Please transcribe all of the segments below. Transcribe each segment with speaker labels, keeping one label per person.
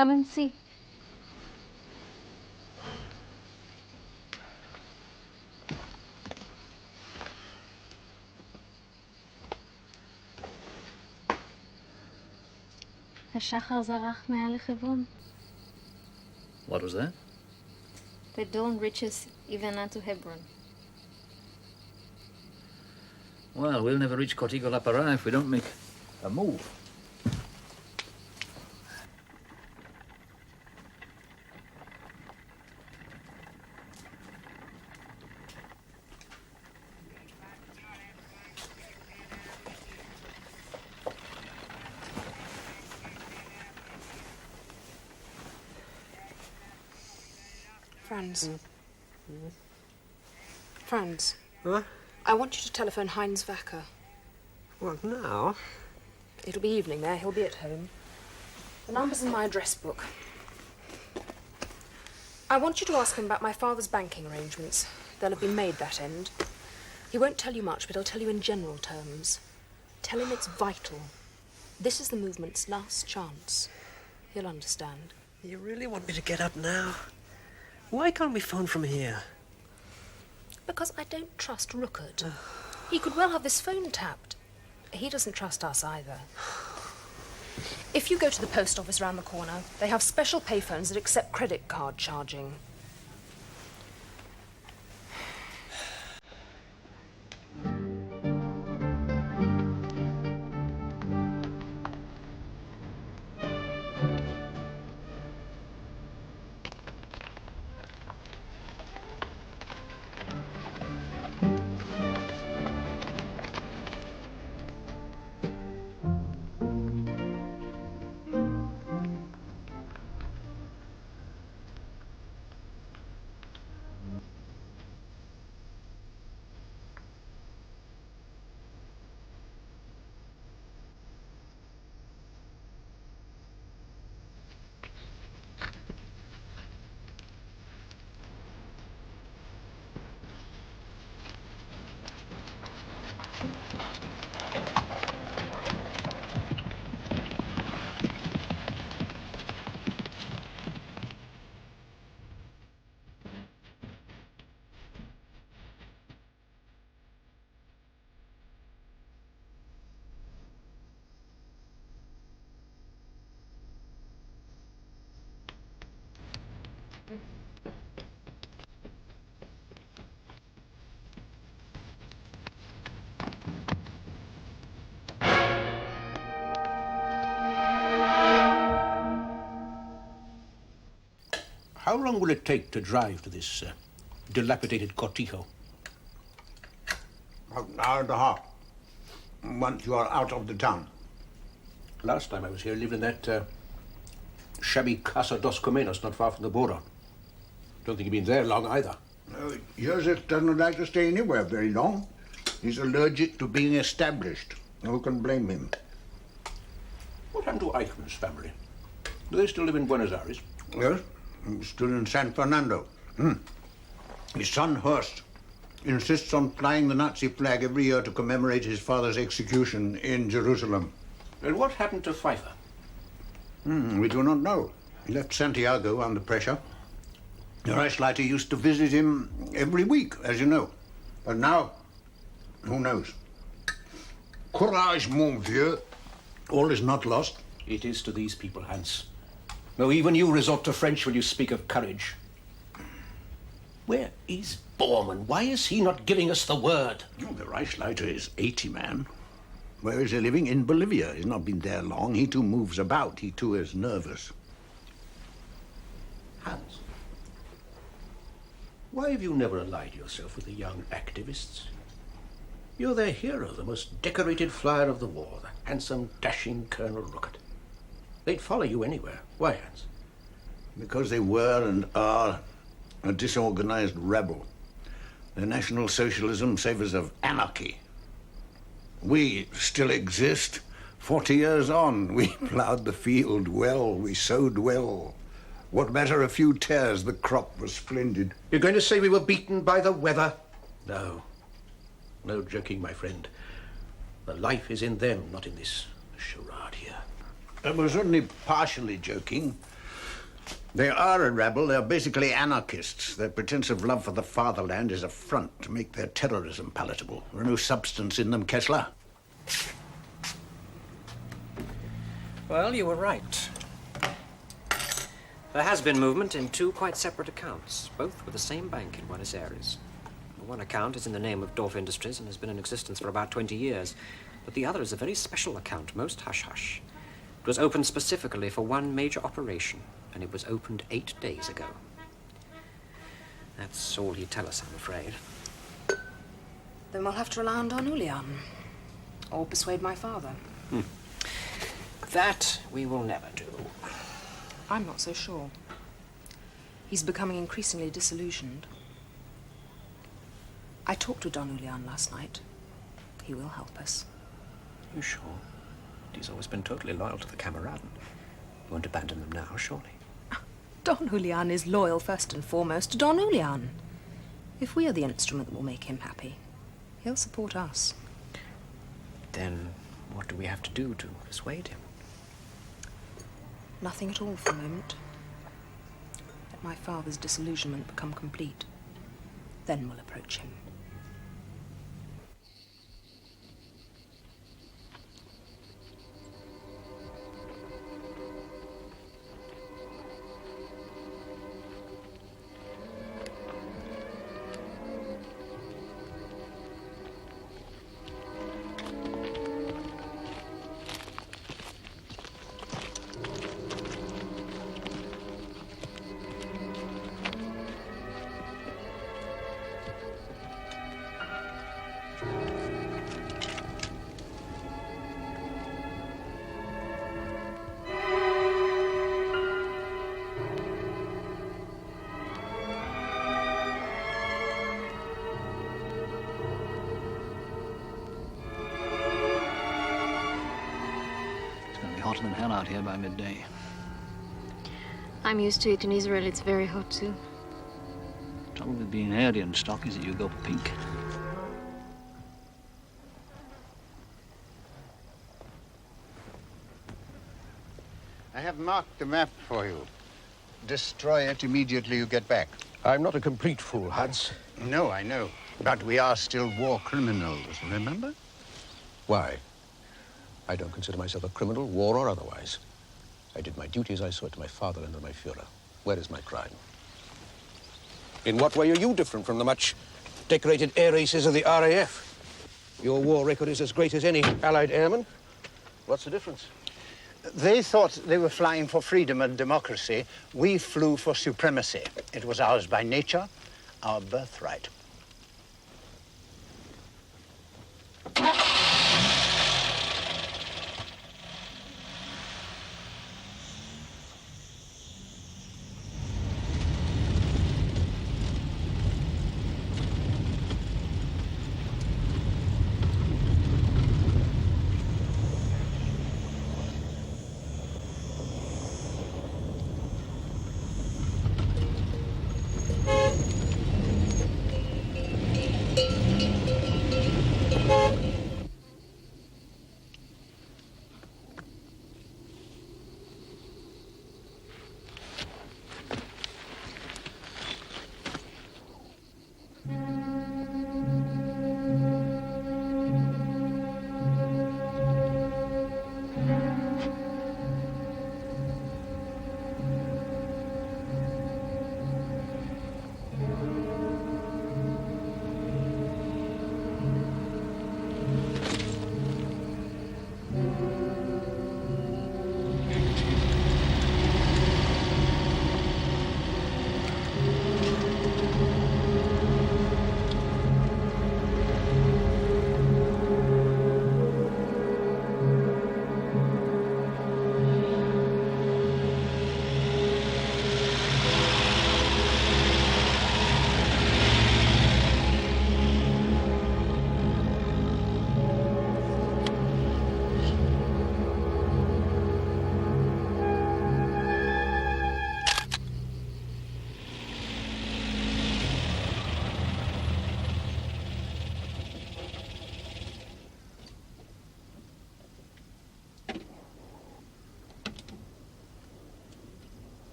Speaker 1: Come and see. השחר זרח מעל לחברון.
Speaker 2: What was that?
Speaker 1: The dawn reaches even unto Hebron.
Speaker 2: Well, we'll never reach Cortico La Parra if we don't make a move.
Speaker 3: Franz. Franz.
Speaker 4: What?
Speaker 3: I want you to telephone Heinz Wacker.
Speaker 4: What now?
Speaker 3: It'll be evening there. He'll be at home. The number's in my address book. I want you to ask him about my father's banking arrangements. They'll have been made that end. He won't tell you much, but he'll tell you in general terms. Tell him it's vital. This is the movement's last chance. He'll understand.
Speaker 4: You really want me to get up now? Why can't we phone from here?
Speaker 3: Because I don't trust Rookert. He could well have this phone tapped. He doesn't trust us either. If you go to the post office round the corner, they have special payphones that accept credit card charging.
Speaker 5: How long will it take to drive to this dilapidated cortijo?
Speaker 6: About an hour and a half, once you are out of the town.
Speaker 5: Last time I was here, I lived in that shabby Casa dos Comenos, not far from the border. Don't think you've been there long either.
Speaker 6: Joseph doesn't like to stay anywhere very long. He's allergic to being established. Who can blame him?
Speaker 5: What happened to Eichmann's family? Do they still live in Buenos Aires?
Speaker 6: Yes, he's still in San Fernando. His son, Horst, insists on flying the Nazi flag every year to commemorate his father's execution in Jerusalem.
Speaker 5: And what happened to Pfeiffer?
Speaker 6: We do not know. He left Santiago under pressure. The Reichsleiter used to visit him every week, as you know. But now, who knows? Courage, mon vieux. All is not lost.
Speaker 5: It is to these people, Hans. No, even you resort to French when you speak of courage. Where is Bormann? Why is he not giving us the word?
Speaker 6: Oh, the Reichsleiter is 80, man. Where is he living? In Bolivia. He's not been there long. He too moves about. He too is nervous.
Speaker 5: Hans, why have you never allied yourself with the young activists? You're their hero, the most decorated flyer of the war, the handsome, dashing Colonel Rookert. They'd follow you anywhere. Why, Hans?
Speaker 6: Because they were and are a disorganized rebel. Their National Socialism savors of anarchy. We still exist. 40 years on, we plowed the field well, we sowed well. What matter a few tares, the crop was splendid.
Speaker 5: You're going to say we were beaten by the weather? No. No joking, my friend. The life is in them, not in this charade here.
Speaker 6: I was only partially joking. They are a rebel. They're basically anarchists. Their pretense of love for the fatherland is a front to make their terrorism palatable. There's no substance in them, Kessler.
Speaker 4: Well, you were right. There has been movement in two quite separate accounts, both with the same bank in Buenos Aires. The one account is in the name of Dorf Industries and has been in existence for about 20 years, but the other is a very special account, most hush-hush. It was opened specifically for one major operation, and it was opened 8 days ago. That's all he'd tell us, I'm afraid.
Speaker 3: Then we'll have to rely on Don Julian. Or persuade my father.
Speaker 4: That we will never do.
Speaker 3: I'm not so sure. He's becoming increasingly disillusioned. I talked to Don Julian last night. He will help us.
Speaker 4: You sure? He's always been totally loyal to the Camaraden. You won't abandon them now, surely?
Speaker 3: Don Julian is loyal first and foremost to Don Julian. If we are the instrument that will make him happy, he'll support us.
Speaker 4: Then what do we have to do to persuade him?
Speaker 3: Nothing at all for a moment. Let my father's disillusionment become complete. Then we'll approach him.
Speaker 2: Hotter than hell out here by midday.
Speaker 1: I'm used to it. In Israel, it's very hot too.
Speaker 2: Trouble with being Aryan stock is that you go pink.
Speaker 6: I have marked the map for you. Destroy it immediately you get back.
Speaker 5: I'm not a complete fool, Hans.
Speaker 6: No, I know. But we are still war criminals, remember?
Speaker 5: Why? I don't consider myself a criminal, war or otherwise. I did my duty as I saw it to my father and to my Führer. Where is my crime? In what way are you different from the much decorated air aces of the RAF? Your war record is as great as any Allied airman. What's the difference?
Speaker 6: They thought they were flying for freedom and democracy. We flew for supremacy. It was ours by nature, our birthright.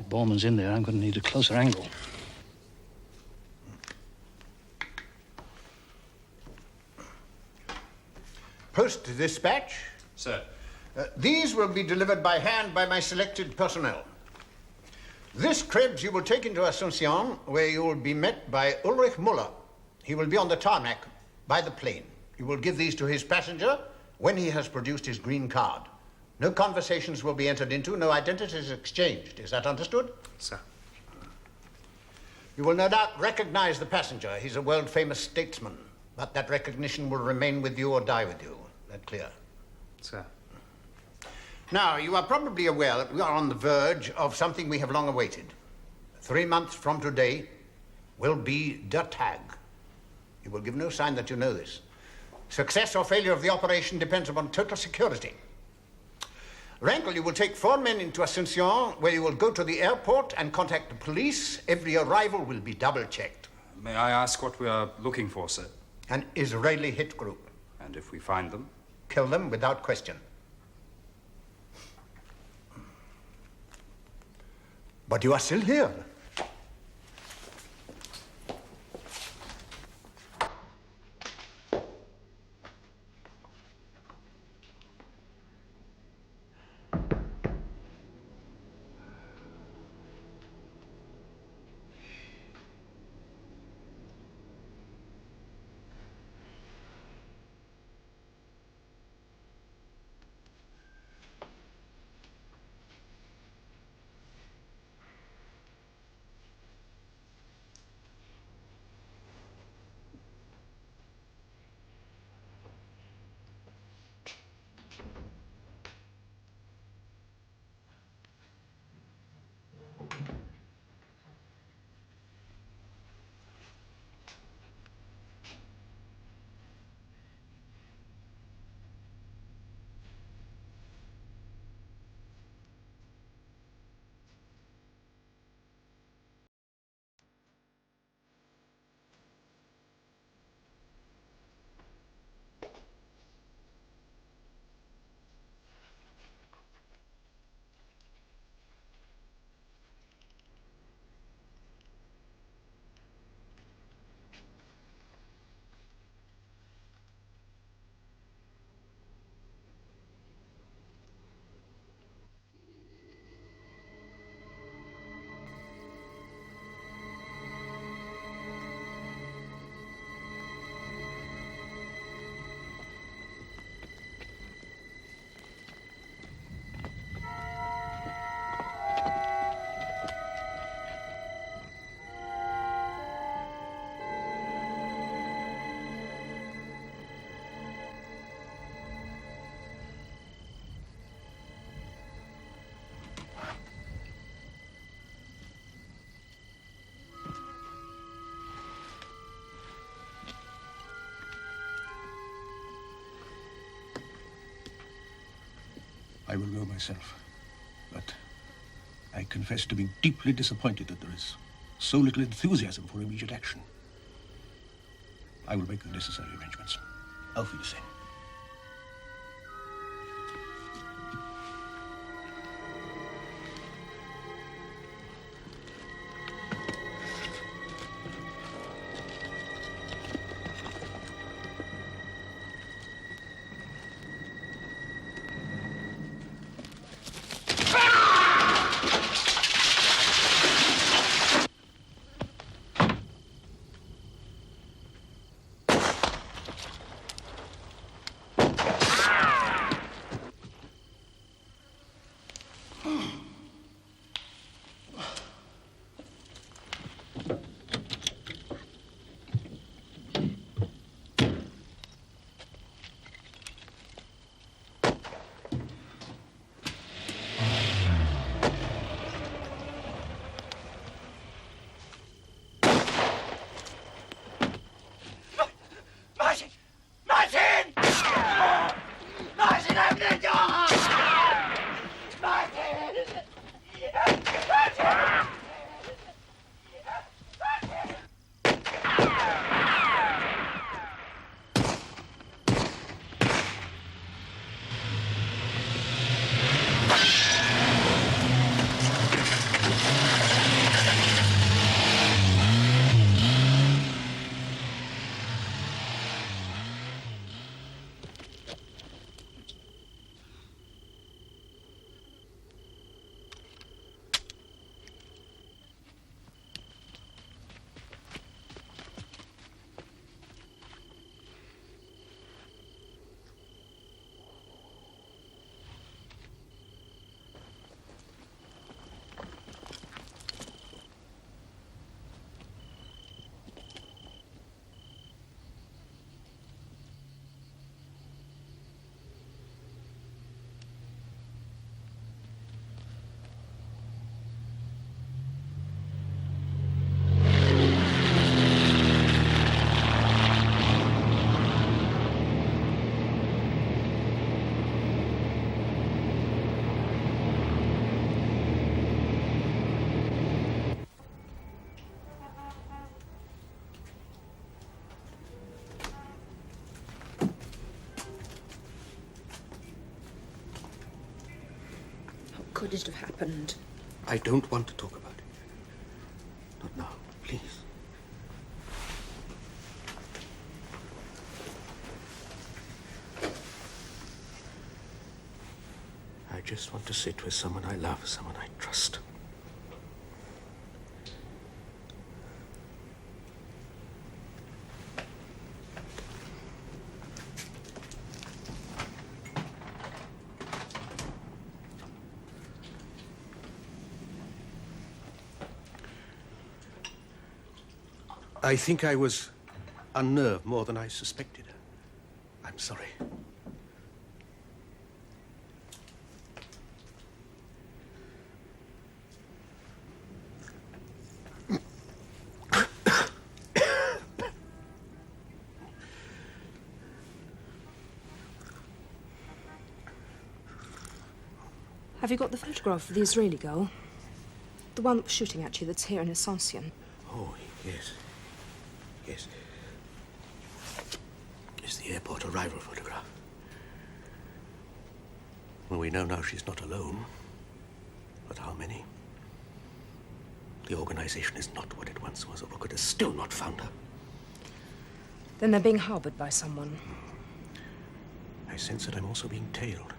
Speaker 5: that Borman's in there, I'm going to need a closer angle.
Speaker 6: Post dispatch.
Speaker 7: Sir.
Speaker 6: These will be delivered by hand by my selected personnel. This Krebs you will take into Asuncion, where you will be met by Ulrich Muller. He will be on the tarmac by the plane. You will give these to his passenger when he has produced his green card. No conversations will be entered into, no identities exchanged. Is that understood?
Speaker 7: Sir.
Speaker 6: You will no doubt recognize the passenger. He's a world-famous statesman. But that recognition will remain with you or die with you. That clear?
Speaker 7: Sir.
Speaker 6: Now, you are probably aware that we are on the verge of something we have long awaited. 3 months from today will be the tag. You will give no sign that you know this. Success or failure of the operation depends upon total security. Rankle, you will take 4 men into Asuncion, where you will go to the airport and contact the police. Every arrival will be double-checked.
Speaker 7: May I ask what we are looking for, sir?
Speaker 6: An Israeli hit group.
Speaker 7: And if we find them?
Speaker 6: Kill them without question. But you are still here.
Speaker 5: I will go myself. But I confess to being deeply disappointed that there is so little enthusiasm for immediate action. I will make the necessary arrangements. Auf Wiedersehen.
Speaker 3: could it have happened?
Speaker 5: I don't want to talk about it. Not now, please. I just want to sit with someone I love, someone I trust. I think I was unnerved more than I suspected. I'm sorry.
Speaker 3: Have you got the photograph of the Israeli girl? The one that was shooting at you that's here in Ascension?
Speaker 5: Oh, yes. Yes. It's the airport arrival photograph. Well, we know now she's not alone. But how many? The organization is not what it once was. Rookwood has still not found her.
Speaker 3: Then they're being harbored by someone.
Speaker 5: I sense that I'm also being tailed.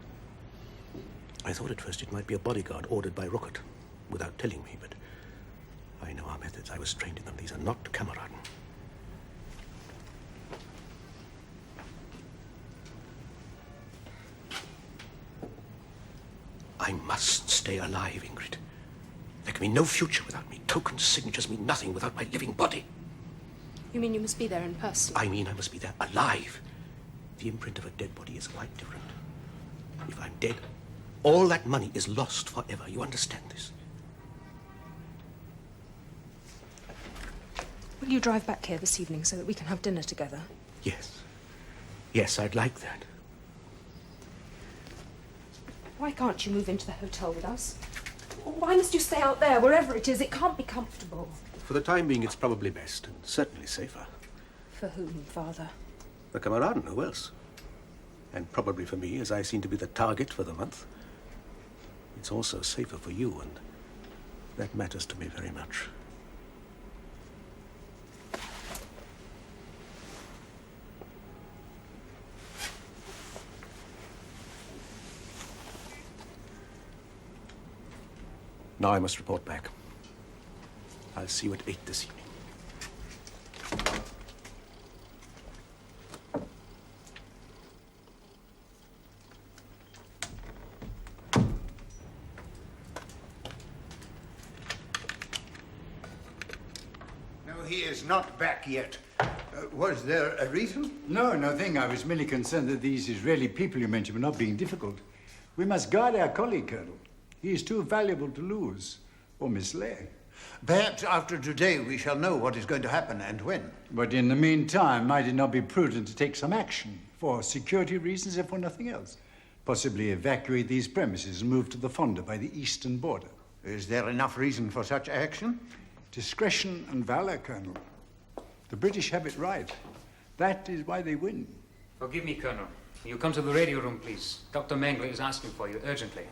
Speaker 5: I thought at first it might be a bodyguard ordered by Rookwood, without telling me, but I know our methods. I was trained in them. These are not Kameraden. I must stay alive, Ingrid. There can be no future without me. Tokens, signatures mean nothing without my living body.
Speaker 3: You mean you must be there in person?
Speaker 5: I mean I must be there alive. The imprint of a dead body is quite different. If I'm dead, all that money is lost forever. You understand this?
Speaker 3: Will you drive back here this evening so that we can have dinner together?
Speaker 5: Yes. Yes, I'd like that.
Speaker 3: Why can't you move into the hotel with us? Or why must you stay out there, wherever it is? It can't be comfortable.
Speaker 5: For the time being, it's probably best, and certainly safer.
Speaker 3: For whom, Father?
Speaker 5: For Kameraden, who else? And probably for me, as I seem to be the target for the month. It's also safer for you, and that matters to me very much. Now I must report back. I'll see you at 8 this evening.
Speaker 8: No, he is not back yet. Was there a reason?
Speaker 9: No, nothing. I was merely concerned that these Israeli people you mentioned were not being difficult. We must guard our colleague, Colonel. He is too valuable to lose or mislay.
Speaker 8: Perhaps after today we shall know what is going to happen and when.
Speaker 9: But in the meantime, might it not be prudent to take some action for security reasons, if for nothing else? Possibly evacuate these premises and move to the Fonda by the eastern border.
Speaker 8: Is there enough reason for such action?
Speaker 9: Discretion and valor, Colonel. The British have it right. That is why they win.
Speaker 10: Forgive me, Colonel. Will you come to the radio room, please? Dr. Mengele is asking for you urgently.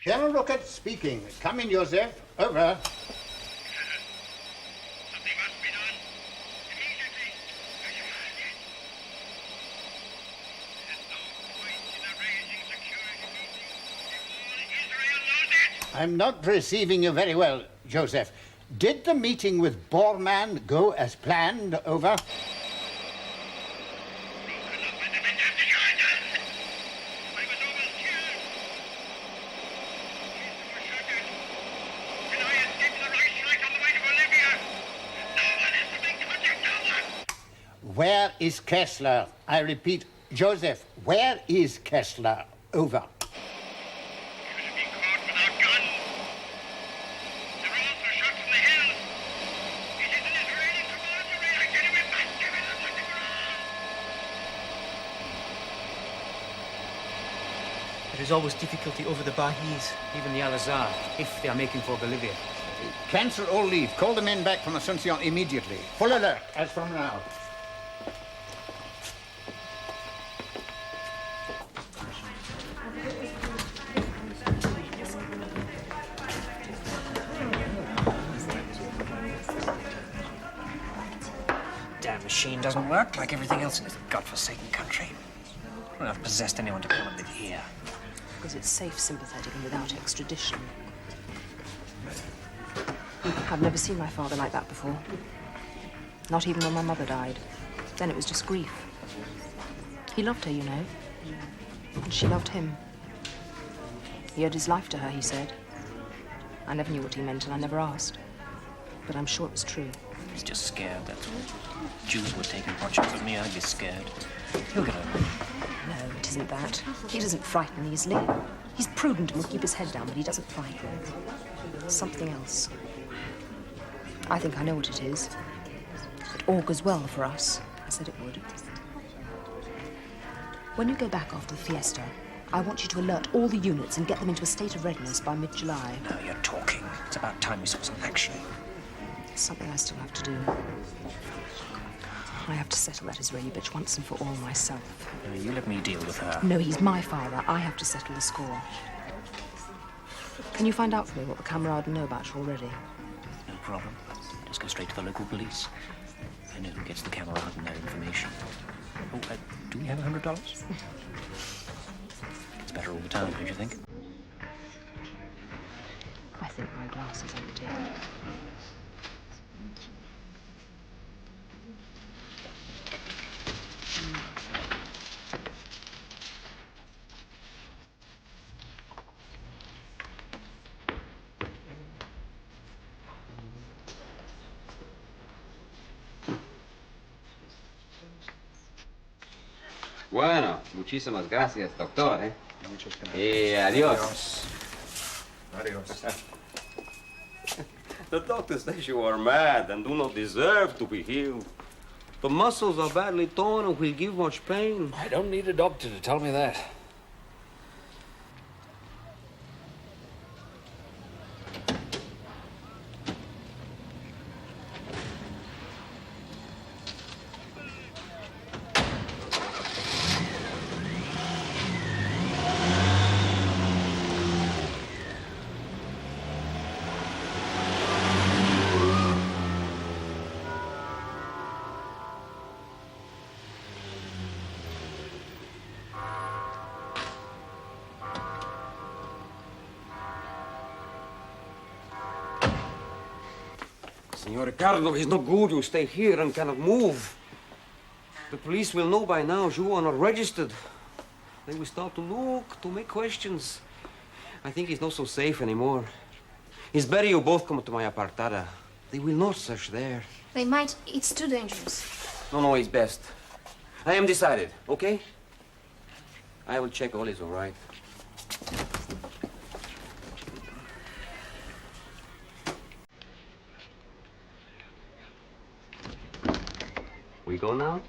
Speaker 8: Colonel Rookwood speaking. Come in, Joseph. Over.
Speaker 11: Something must be done. Immediately. There's no point in arranging security meetings if all Israel knows it.
Speaker 8: I'm not receiving you very well, Joseph. Did the meeting with Bormann go as planned? Over. Where is Kessler? I repeat, Joseph, where is Kessler? Over.
Speaker 11: He was being caught without guns. There were also shots from the hills. It is an Israeli commandery. I tell you, we must give it up on the ground.
Speaker 10: There is always difficulty over the Bahis, even the Al-Azhar, if they are making for Bolivia.
Speaker 8: Cancel all leave. Call the men back from Asuncion immediately. Full alert, as from now.
Speaker 4: machine doesn't work, like everything else in this godforsaken country. I don't have possessed anyone to come and live here.
Speaker 3: Because it's safe, sympathetic, and without extradition. I've never seen my father like that before. Not even when my mother died. Then it was just grief. He loved her, you know. And she loved him. He owed his life to her, he said. I never knew what he meant, and I never asked. But I'm sure it was true.
Speaker 4: He's just scared, that's all. Jews were taking portraits of me, I'd be scared. He'll get over it.
Speaker 3: No, it isn't that. He doesn't frighten easily. He's prudent and will keep his head down, but he doesn't frighten. Something else. I think I know what it is. It augurs well for us. I said it would. When you go back after the fiesta, I want you to alert all the units and get them into a state of readiness by mid-July.
Speaker 4: Now you're talking. It's about time we saw some action.
Speaker 3: It's something I still have to do. I have to settle that Israeli bitch once and for all myself.
Speaker 4: You let me deal with her.
Speaker 3: No, he's my father. I have to settle the score. Can you find out for me what the camarades know about you already?
Speaker 4: No problem. Just go straight to the local police. I know who gets the camarade and their information. Oh, do we have $100? It's better all the time, don't you think?
Speaker 3: I think my glass is empty.
Speaker 12: Bueno, muchísimas gracias, doctor, ¿eh? Y adiós.
Speaker 13: Adios.
Speaker 12: The doctor says you are mad and do not deserve to be healed. The muscles are badly torn and will give much pain.
Speaker 2: I don't need a doctor to tell me that.
Speaker 12: Senor Ricardo, it's not good you stay here and cannot move. The police will know by now you are not registered. They will start to look, to make questions. I think he's not so safe anymore. It's better you both come to my apartada. They will not search there.
Speaker 1: They might. It's too dangerous.
Speaker 12: No, it's best. I am decided, okay? I will check all is all right. We go now?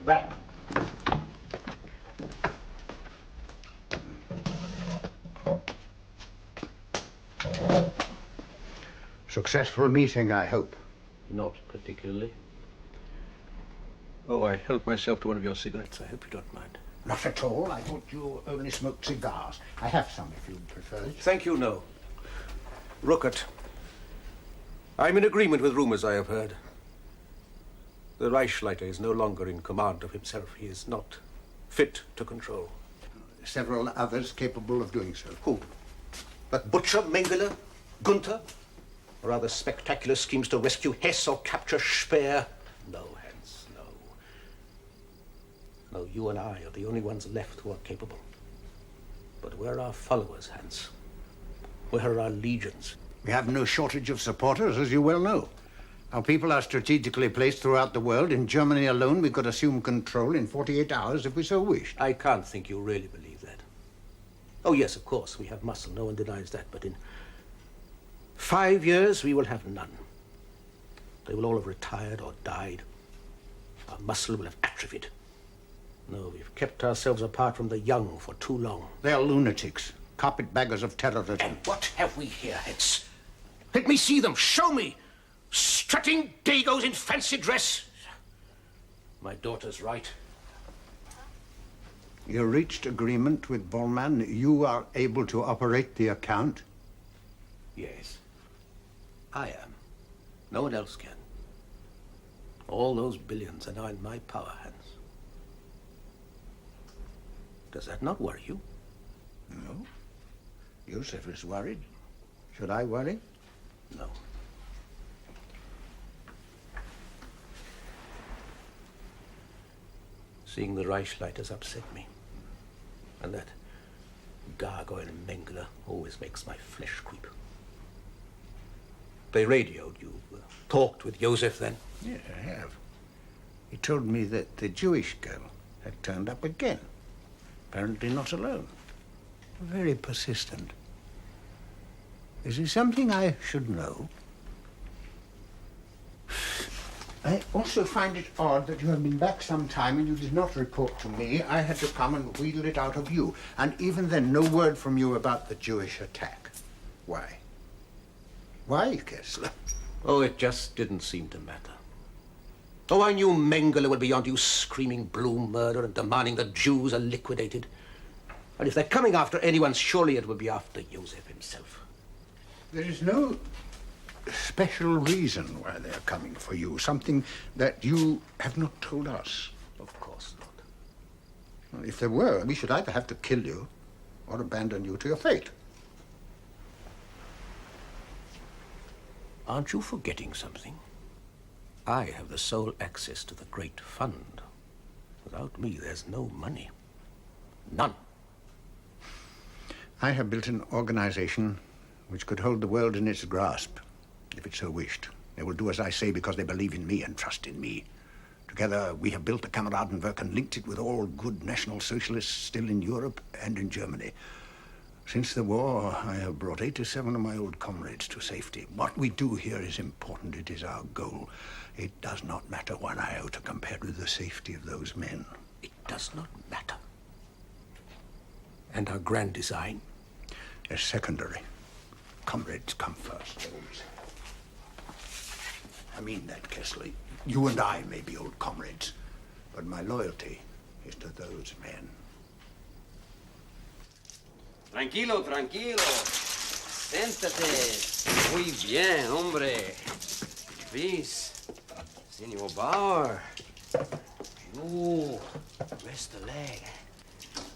Speaker 8: Back. Successful meeting, I hope.
Speaker 5: Not particularly. Oh, I helped myself to one of your cigarettes. I hope you don't mind.
Speaker 8: Not at all. I thought you only smoked cigars. I have some if you prefer it.
Speaker 5: Thank you, no. Ruckert, I'm in agreement with rumors I have heard. The Reichsleiter is no longer in command of himself. He is not fit to control.
Speaker 8: Several others capable of doing so.
Speaker 5: Who? That butcher, Mengele? Gunther? Or other spectacular schemes to rescue Hesse or capture Speer? No, Hans. No, you and I are the only ones left who are capable. But where are our followers, Hans? Where are our legions?
Speaker 8: We have no shortage of supporters, as you well know. Our people are strategically placed throughout the world. In Germany alone, we could assume control in 48 hours if we so wished.
Speaker 5: I can't think you really believe that. Oh, yes, of course, we have muscle. No one denies that. But in 5 years, we will have none. They will all have retired or died. Our muscle will have atrophied. No, we've kept ourselves apart from the young for too long.
Speaker 8: They are lunatics, carpetbaggers of terrorism.
Speaker 5: And what have we here, Hetz? Let me see them. Show me. Strutting dagos in fancy dress. My daughter's right.
Speaker 8: You reached agreement with Bormann. You are able to operate the account?
Speaker 5: Yes. I am. No one else can. All those billions are now in my power, Hans. Does that not worry you?
Speaker 8: No. Joseph is worried. Should I worry?
Speaker 5: No. Seeing the Reichsleiter has upset me. And that gargoyle Mengele always makes my flesh creep. They radioed you, talked with Joseph then?
Speaker 8: Yes, I have. He told me that the Jewish girl had turned up again. Apparently not alone. Very persistent. Is it something I should know? I also find it odd that you have been back some time and you did not report to me. I had to come and wheedle it out of you. And even then, no word from you about the Jewish attack. Why? Why, Kessler?
Speaker 5: Oh, it just didn't seem to matter. Oh, I knew Mengele would be on you screaming blue murder and demanding the Jews are liquidated. And if they're coming after anyone, surely it would be after Joseph himself.
Speaker 8: There is no special reason why they're coming for you. Something that you have not told us.
Speaker 5: Of course not.
Speaker 8: Well, if there were, we should either have to kill you or abandon you to your fate.
Speaker 5: Aren't you forgetting something? I have the sole access to the great fund. Without me, there's no money. None.
Speaker 8: I have built an organization which could hold the world in its grasp, if it so wished. They will do as I say because they believe in me and trust in me. Together, we have built the Kameradenwerk and linked it with all good National Socialists still in Europe and in Germany. Since the war, I have brought 87 of my old comrades to safety. What we do here is important. It is our goal. It does not matter 1 iota compared with the safety of those men.
Speaker 5: It does not matter. And our grand design?
Speaker 8: Is secondary. Comrades come first. I mean that, Kessler. You and I may be old comrades, but my loyalty is to those men.
Speaker 12: Tranquilo, tranquilo. Siéntate. Muy bien, hombre. Please. Senor Bauer. You. Rest the leg.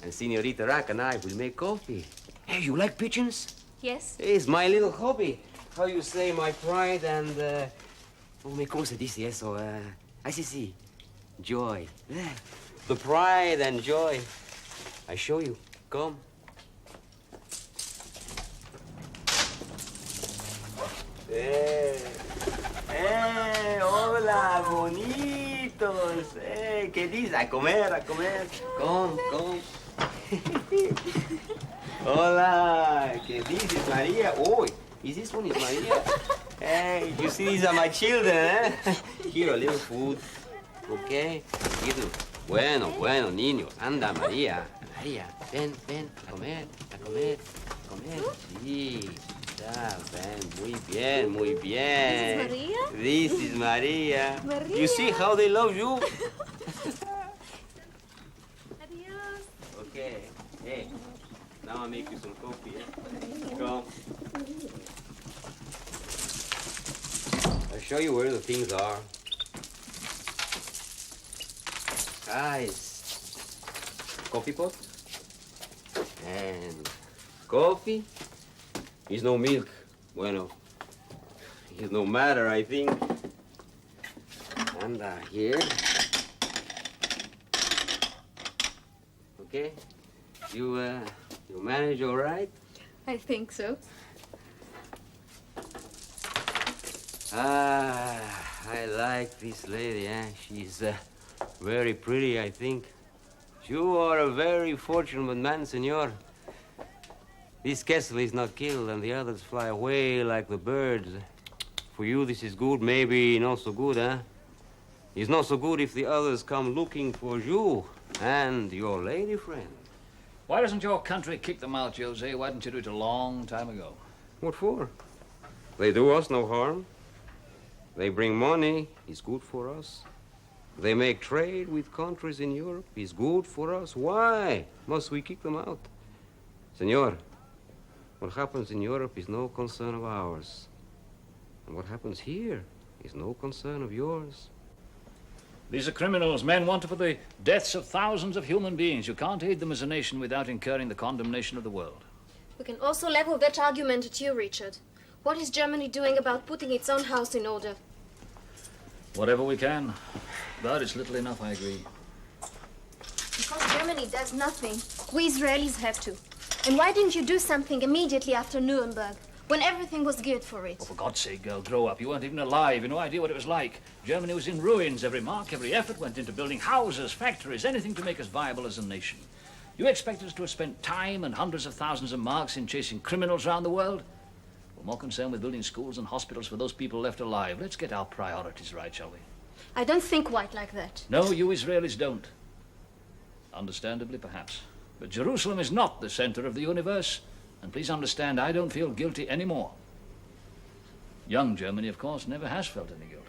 Speaker 12: And Senorita Rack and I will make coffee. Hey, you like pigeons?
Speaker 1: Yes.
Speaker 12: It's my little hobby. How you say my pride and... Oh, mais comment se dit eso? Sí. Joy. The pride and joy. I show you. Come. Hola, bonitos. ¿Qué dices? A comer, a comer. Come. Hola, ¿qué dices, María? Oh, is this one is María? Hey, you see, these are my children, eh? Here, a little food, okay? Here. Bueno, niños. Anda, María. Ven, a comer. Sí. Ven, muy bien.
Speaker 1: This is Maria?
Speaker 12: This is Maria.
Speaker 1: Maria.
Speaker 12: You see how they love you?
Speaker 1: Adios.
Speaker 12: Okay. Hey, now I'll make you some coffee, eh? Come. I'll show you where the things are. Guys, coffee pot. And coffee. Is no milk. Bueno, it's no matter, I think. And here. Okay? You manage all right?
Speaker 1: I think so.
Speaker 12: I like this lady, eh? She's very pretty, I think. You are a very fortunate man, senor. This Kessler is not killed, and the others fly away like the birds. For you, this is good, maybe not so good, huh? It's not so good if the others come looking for you and your lady friend.
Speaker 2: Why doesn't your country kick them out, Jose? Why didn't you do it a long time ago?
Speaker 12: What for? They do us no harm. They bring money, it's good for us. They make trade with countries in Europe, it's good for us. Why must we kick them out? Senor, what happens in Europe is no concern of ours. And what happens here is no concern of yours.
Speaker 2: These are criminals, men wanted for the deaths of thousands of human beings. You can't aid them as a nation without incurring the condemnation of the world.
Speaker 14: We can also level that argument at you, Richard. What is Germany doing about putting its own house in order?
Speaker 2: Whatever we can. But it's little enough, I agree.
Speaker 14: Because Germany does nothing, we Israelis have to. And why didn't you do something immediately after Nuremberg, when everything was geared for it?
Speaker 2: Oh, for God's sake, girl, grow up. You weren't even alive. You had no idea what it was like. Germany was in ruins. Every mark, every effort went into building houses, factories, anything to make us viable as a nation. You expect us to have spent time and hundreds of thousands of marks in chasing criminals around the world? We're more concerned with building schools and hospitals for those people left alive. Let's get our priorities right, shall we?
Speaker 14: I don't think quite like that.
Speaker 2: No, you Israelis don't. Understandably, perhaps. But Jerusalem is not the center of the universe. And please understand, I don't feel guilty anymore. Young Germany, of course, never has felt any guilt.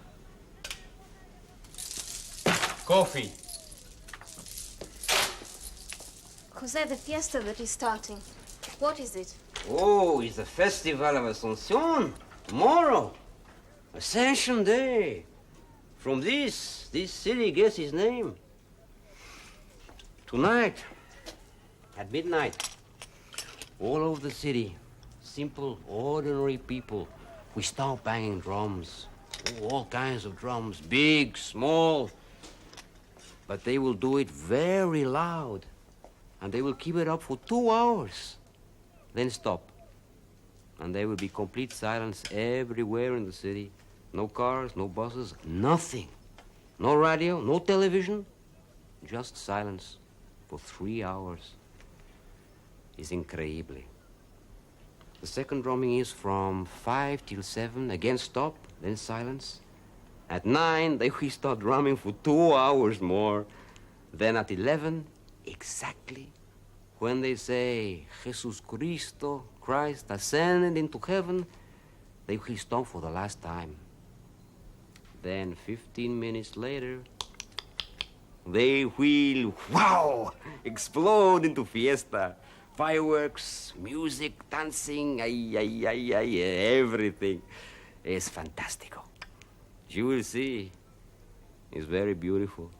Speaker 10: Coffee.
Speaker 14: Jose, the fiesta that is starting, what is it?
Speaker 12: Oh, it's the Festival of Ascension. Tomorrow. Ascension Day. From this city gets its name. Tonight, at midnight, all over the city, simple, ordinary people, we start banging drums. Oh, all kinds of drums, big, small. But they will do it very loud. And they will keep it up for 2 hours. Then stop. And there will be complete silence everywhere in the city. No cars, no buses, nothing. No radio, no television. Just silence for 3 hours. It's incredible. The second drumming is from 5 till 7, again stop, then silence. At 9, they will start drumming for 2 hours more. Then at 11, exactly, when they say, Jesus Cristo, Christ ascended into heaven, they will stop for the last time. Then 15 minutes later, they will, wow, explode into fiesta. Fireworks, music, dancing, everything. It's fantastico. You will see. It's very beautiful.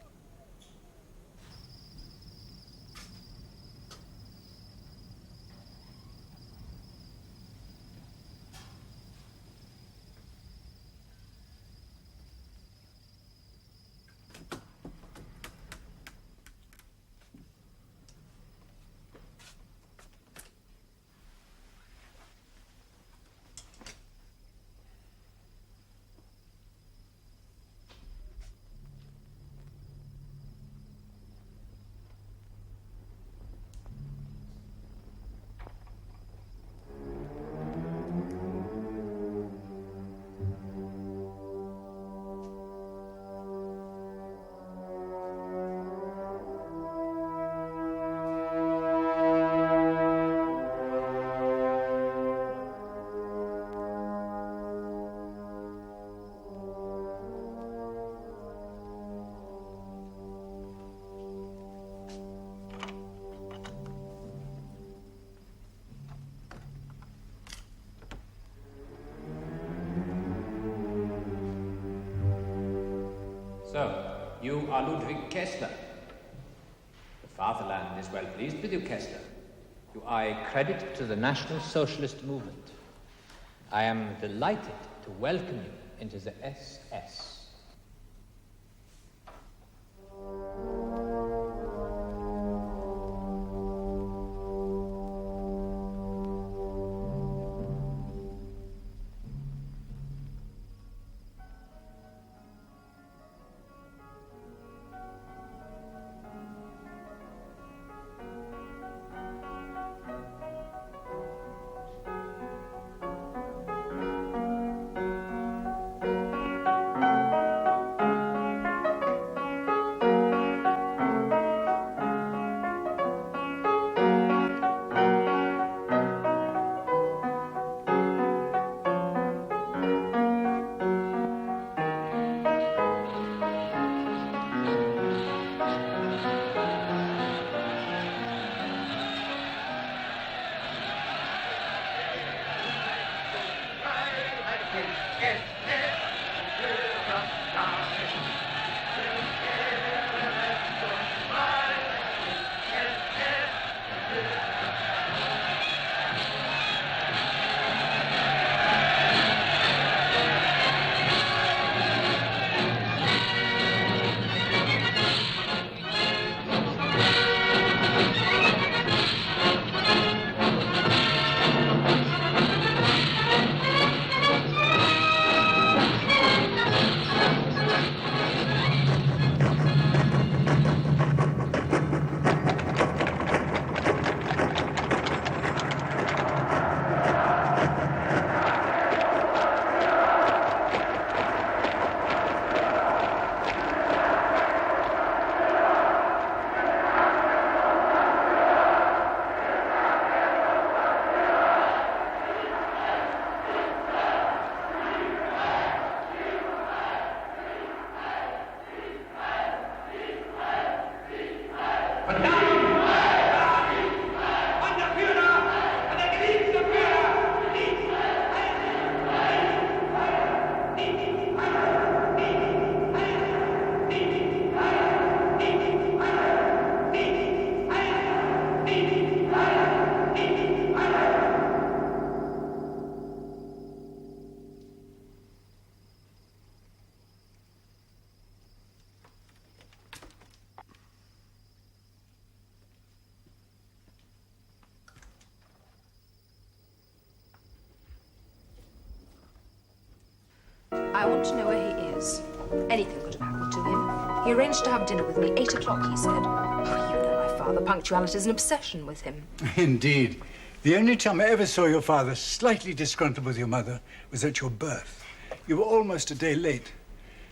Speaker 15: So, you are Ludwig Kessler. The fatherland is well pleased with you, Kessler. You are a credit to the National Socialist movement. I am delighted to welcome you into the SS.
Speaker 3: I want to know where he is. Anything could have happened to him. He arranged to have dinner with me, 8 o'clock, he said. Oh, you know my father. Punctuality is an obsession with him.
Speaker 9: Indeed. The only time I ever saw your father slightly disgruntled with your mother was at your birth. You were almost a day late.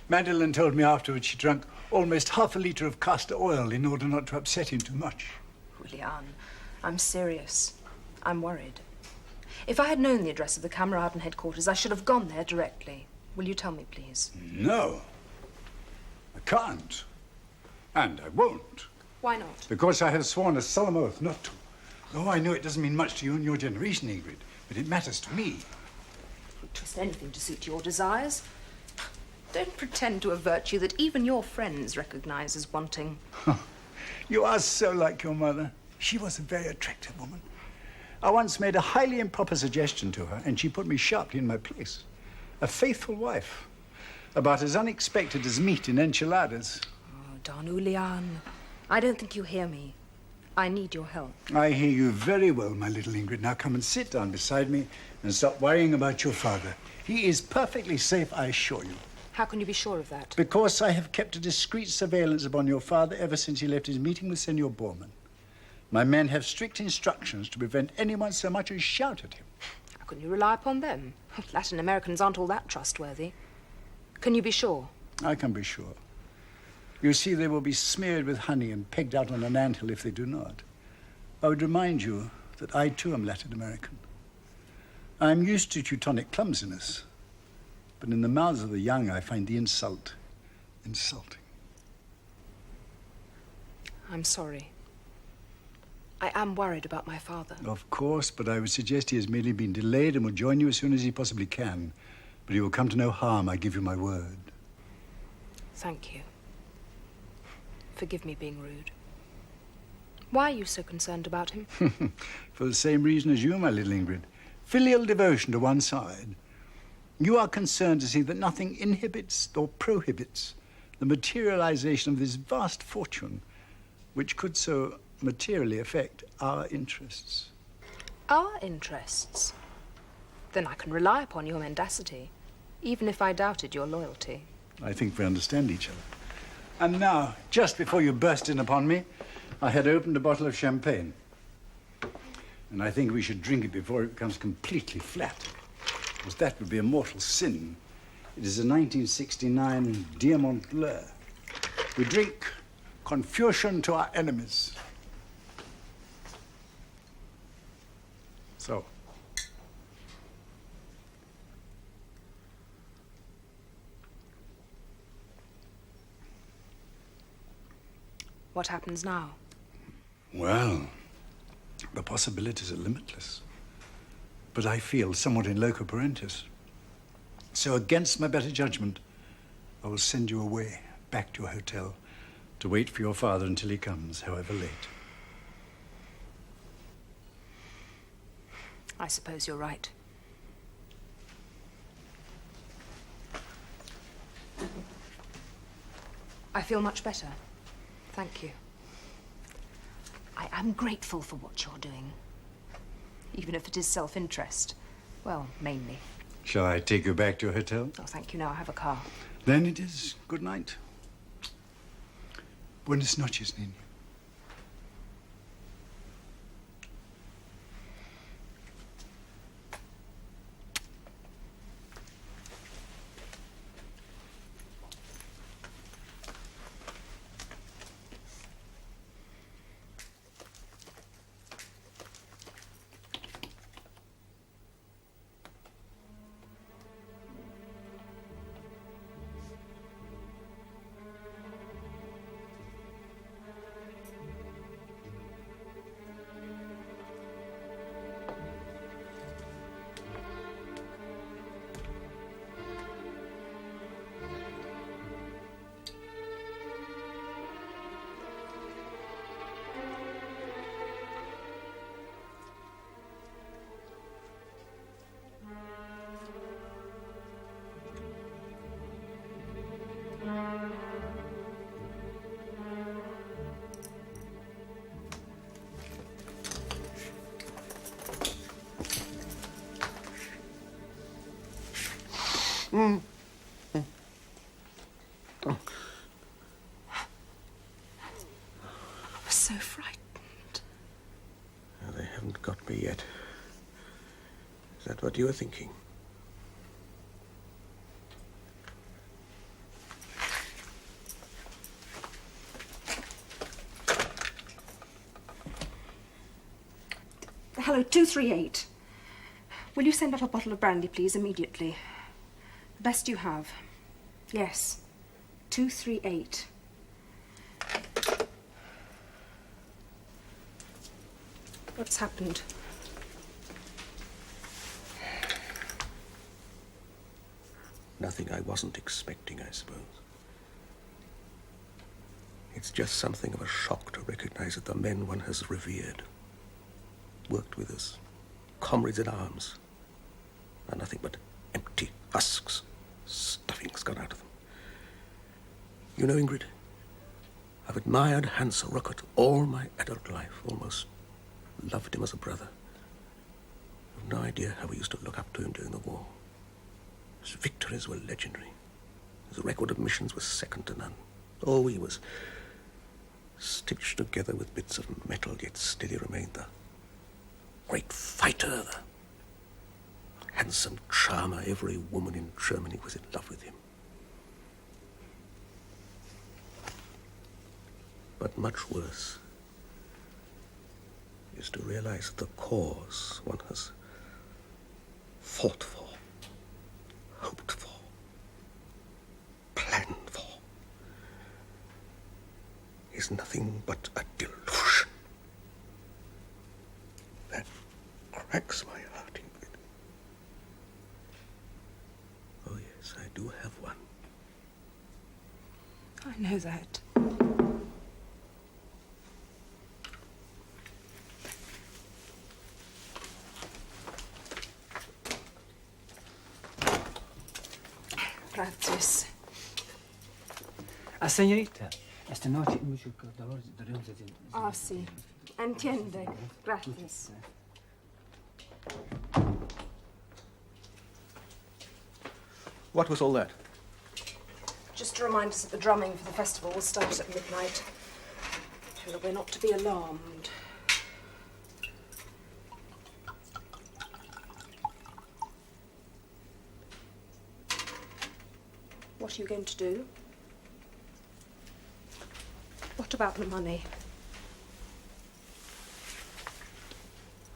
Speaker 9: Madeline told me afterwards she drank almost half a litre of castor oil in order not to upset him too much.
Speaker 3: Julian, I'm serious. I'm worried. If I had known the address of the Kameraden headquarters, I should have gone there directly. Will you tell me, please?
Speaker 9: No. I can't. And I won't.
Speaker 3: Why not?
Speaker 9: Because I have sworn a solemn oath not to. Oh, I know it doesn't mean much to you and your generation, Ingrid, but it matters to me.
Speaker 3: You'd twist anything to suit your desires. Don't pretend to a virtue that even your friends recognize as wanting.
Speaker 9: You are so like your mother. She was a very attractive woman. I once made a highly improper suggestion to her, and she put me sharply in my place. A faithful wife. About as unexpected as meat in enchiladas.
Speaker 3: Oh, Don Julian, I don't think you hear me. I need your help.
Speaker 9: I hear you very well, my little Ingrid. Now come and sit down beside me and stop worrying about your father. He is perfectly safe, I assure you.
Speaker 3: How can you be sure of that?
Speaker 9: Because I have kept a discreet surveillance upon your father ever since he left his meeting with Senor Bormann. My men have strict instructions to prevent anyone so much as shout at him.
Speaker 3: How can you rely upon them? Latin Americans aren't all that trustworthy. Can you be sure?
Speaker 9: I can be sure. You see, they will be smeared with honey and pegged out on an anthill if they do not. I would remind you that I, too, am Latin American. I am used to Teutonic clumsiness, but in the mouths of the young, I find the insult insulting.
Speaker 3: I'm sorry. I am worried about my father.
Speaker 9: Of course, but I would suggest he has merely been delayed and will join you as soon as he possibly can. But he will come to no harm, I give you my word.
Speaker 3: Thank you. Forgive me being rude. Why are you so concerned about him?
Speaker 9: For the same reason as you, my little Ingrid. Filial devotion to one side. You are concerned to see that nothing inhibits or prohibits the materialization of this vast fortune, which could so materially affect our interests.
Speaker 3: Our interests? Then I can rely upon your mendacity, even if I doubted your loyalty.
Speaker 9: I think we understand each other. And now, just before you burst in upon me, I had opened a bottle of champagne. And I think we should drink it before it becomes completely flat, because that would be a mortal sin. It is a 1969 Diamant Bleu. We drink Confucian to our enemies. So.
Speaker 3: What happens now?
Speaker 9: Well, the possibilities are limitless. But I feel somewhat in loco parentis. So against my better judgment, I will send you away, back to your hotel, to wait for your father until he comes, however late.
Speaker 3: I suppose you're right. I feel much better. Thank you. I am grateful for what you're doing. Even if it is self-interest. Well, mainly.
Speaker 9: Shall I take you back to your hotel?
Speaker 3: Oh, thank you. Now I have a car.
Speaker 9: Then it is good night. Buenas noches, niña.
Speaker 16: so frightened.
Speaker 5: Well, they haven't got me yet. Is that what you were thinking?
Speaker 16: Hello, 238. Will you send up a bottle of brandy, please, immediately? The best you have. Yes. 238. What's happened?
Speaker 5: Nothing I wasn't expecting, I suppose. It's just something of a shock to recognize that the men one has revered, worked with us, comrades in arms, are nothing but empty husks. Stuffing's gone out of them. You know, Ingrid, I've admired Hans Ruckert all my adult life, almost loved him as a brother. I've no idea how we used to look up to him during the war. His victories were legendary. His record of missions was second to none. Oh, he was stitched together with bits of metal, yet still he remained the great fighter, the handsome charmer. Every woman in Germany was in love with him. But much worse is to realize that the cause one has fought for, hoped for, planned for, is nothing but a delusion. That cracks my heart, Ingrid. Oh, yes, I do have one.
Speaker 16: I know that. Gracias.
Speaker 10: Señorita, esta noche mucho dolor de...
Speaker 16: Ah, sí. Entiende. Gracias.
Speaker 5: What was all that?
Speaker 16: Just to remind us that the drumming for the festival will start at midnight. So that we're not to be alarmed. What are you going to do? What about the money?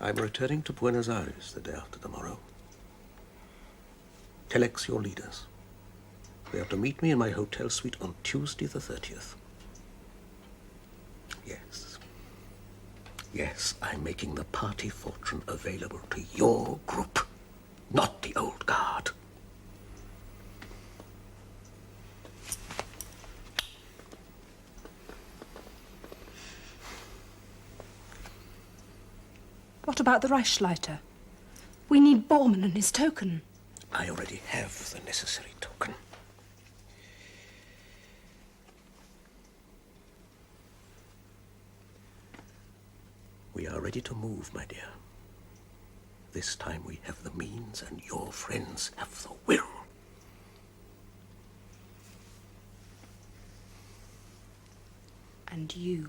Speaker 5: I'm returning to Buenos Aires the day after tomorrow. Telex your leaders. They have to meet me in my hotel suite on Tuesday the 30th. Yes. Yes, I'm making the party fortune available to your group, not the old guard.
Speaker 16: What about the Reichsleiter? We need Bormann and his token.
Speaker 5: I already have the necessary token. We are ready to move, my dear. This time we have the means and your friends have the will.
Speaker 16: And you